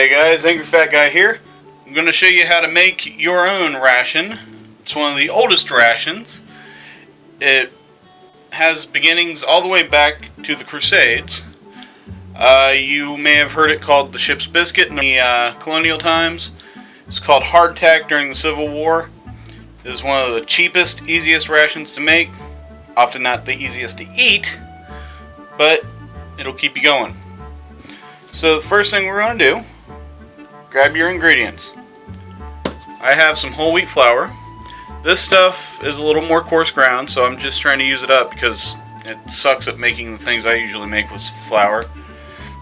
Hey guys, Angry Fat Guy here. I'm going to show you how to make your own ration. It's one of the oldest rations. It has beginnings all the way back to the Crusades. You may have heard it called the ship's biscuit in the colonial times. It's called hardtack during the Civil War. It is one of the cheapest, easiest rations to make. Often not the easiest to eat, but it'll keep you going. So the first thing we're going to do, grab your ingredients. I have some whole wheat flour. This stuff is a little more coarse ground, so I'm just trying to use it up because it sucks at making the things I usually make with flour.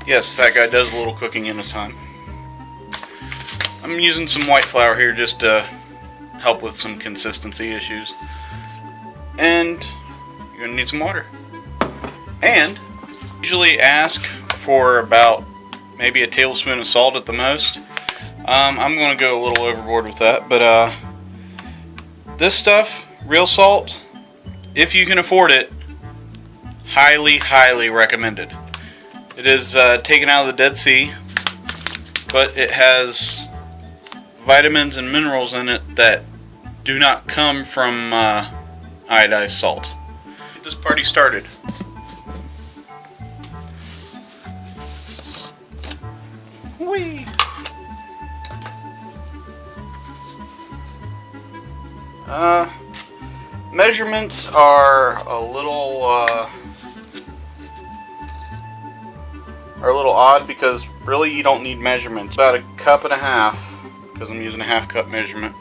Yes, Fat Guy does a little cooking in his time. I'm using some white flour here just to help with some consistency issues. And you're going to need some water. And usually ask for about maybe a tablespoon of salt at the most. I'm going to go a little overboard with that, but this stuff, real salt, if you can afford it, highly recommended. It is taken out of the Dead Sea, but it has vitamins and minerals in it that do not come from iodized salt. Get this party started. Whee! Measurements are a little odd because really you don't need measurements. About a cup and a half, because I'm using a half cup measurement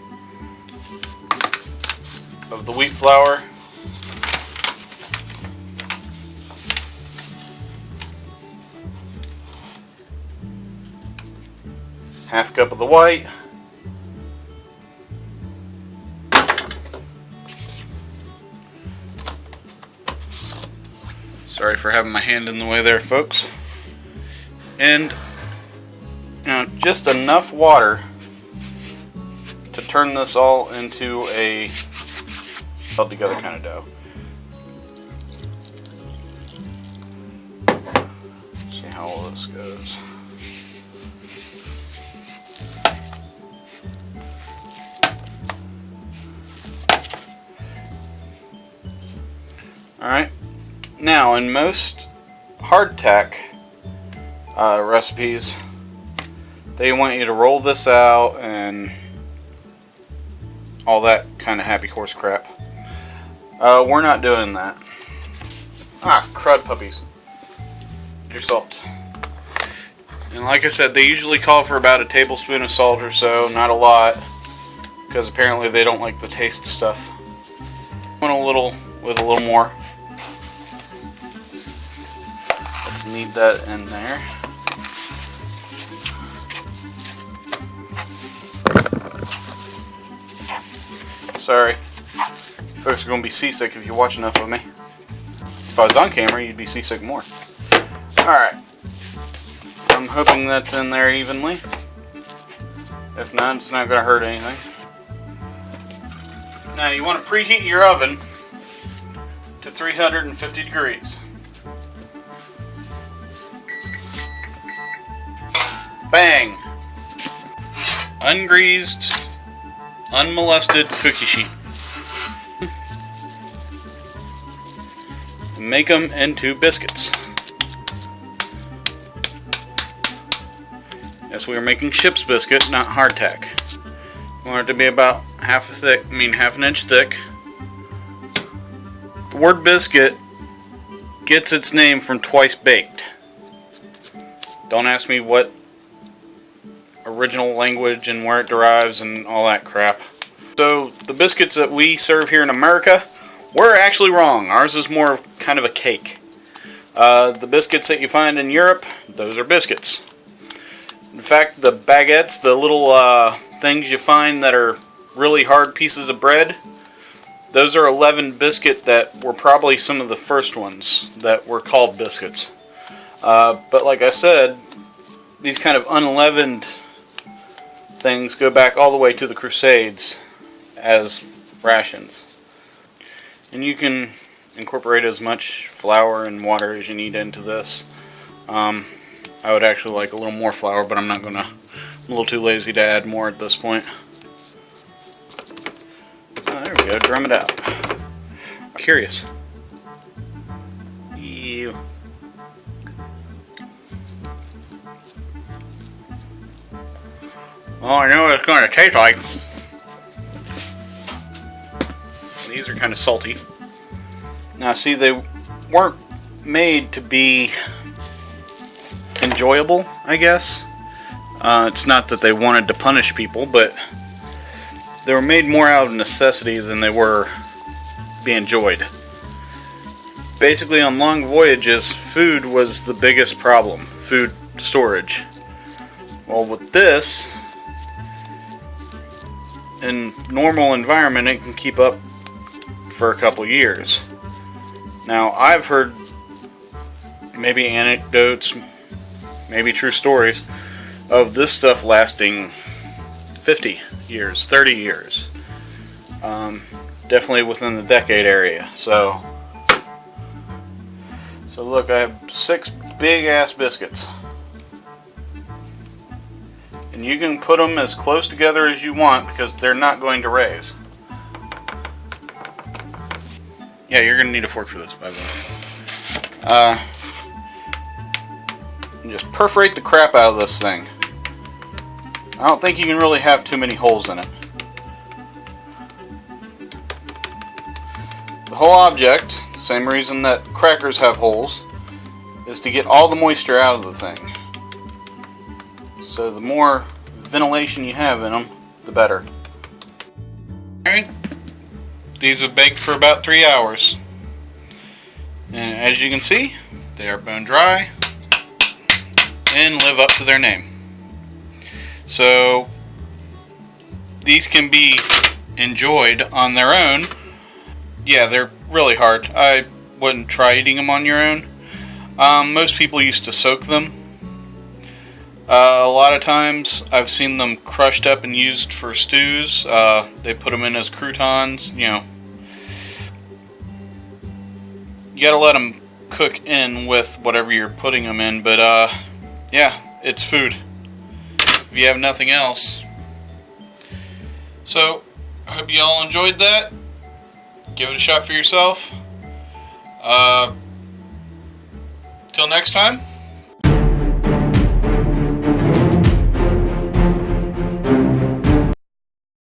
of the wheat flour. Half cup of the white. Sorry for having my hand in the way there, folks. And just enough water to turn this all into a held together kind of dough. See how all this goes. Alright, now in most hardtack recipes, they want you to roll this out and all that kind of happy horse crap. We're not doing that. Crud puppies. Your salt. And like I said, they usually call for about a tablespoon of salt or so, not a lot, because apparently they don't like the taste stuff. Want a little with a little more. Let's knead that in there. Sorry, folks are going to be seasick if you watch enough of me. If I was on camera, you'd be seasick more. Alright, I'm hoping that's in there evenly. If not, it's not going to hurt anything. Now you want to preheat your oven to 350 degrees. Bang! Ungreased, unmolested cookie sheet. Make them into biscuits. Yes, we are making ship's biscuit, not hardtack. We want it to be about half an inch thick. The word biscuit gets its name from twice baked. Don't ask me what original language and where it derives and all that crap. So the biscuits that we serve here in America, we're actually wrong. Ours is more of kind of a cake. The biscuits that you find in Europe, those are biscuits. In fact, the baguettes, the little things you find that are really hard pieces of bread, those are 11 biscuit that were probably some of the first ones that were called biscuits. But like I said, these kind of unleavened things go back all the way to the Crusades as rations. And you can incorporate as much flour and water as you need into this. I would actually like a little more flour, but I'm not gonna. I'm a little too lazy to add more at this point. Oh, there we go. Drum it out. Curious. Ew. Oh, I know what it's going to taste like. These are kind of salty. Now, see, they weren't made to be enjoyable, I guess. It's not that they wanted to punish people, but they were made more out of necessity than they were to be enjoyed. Basically, on long voyages, food was the biggest problem. Food storage. Well, with this, in normal environment, it can keep up for a couple years. Now, I've heard maybe anecdotes, maybe true stories of this stuff lasting 50 years, 30 years. Definitely within the decade area. So look, I have 6 big ass biscuits. And you can put them as close together as you want because they're not going to raise. Yeah, you're going to need a fork for this, by the way. And just perforate the crap out of this thing. I don't think you can really have too many holes in it. The whole object, the same reason that crackers have holes, is to get all the moisture out of the thing. So the more ventilation you have in them, the better. Alright, these have baked for about 3 hours. And as you can see, they are bone dry and live up to their name. So these can be enjoyed on their own. Yeah, they're really hard. I wouldn't try eating them on your own. Most people used to soak them. A lot of times I've seen them crushed up and used for stews. They put them in as croutons, you know. You gotta let them cook in with whatever you're putting them in, but yeah, it's food. If you have nothing else. So, I hope you all enjoyed that. Give it a shot for yourself. Till next time.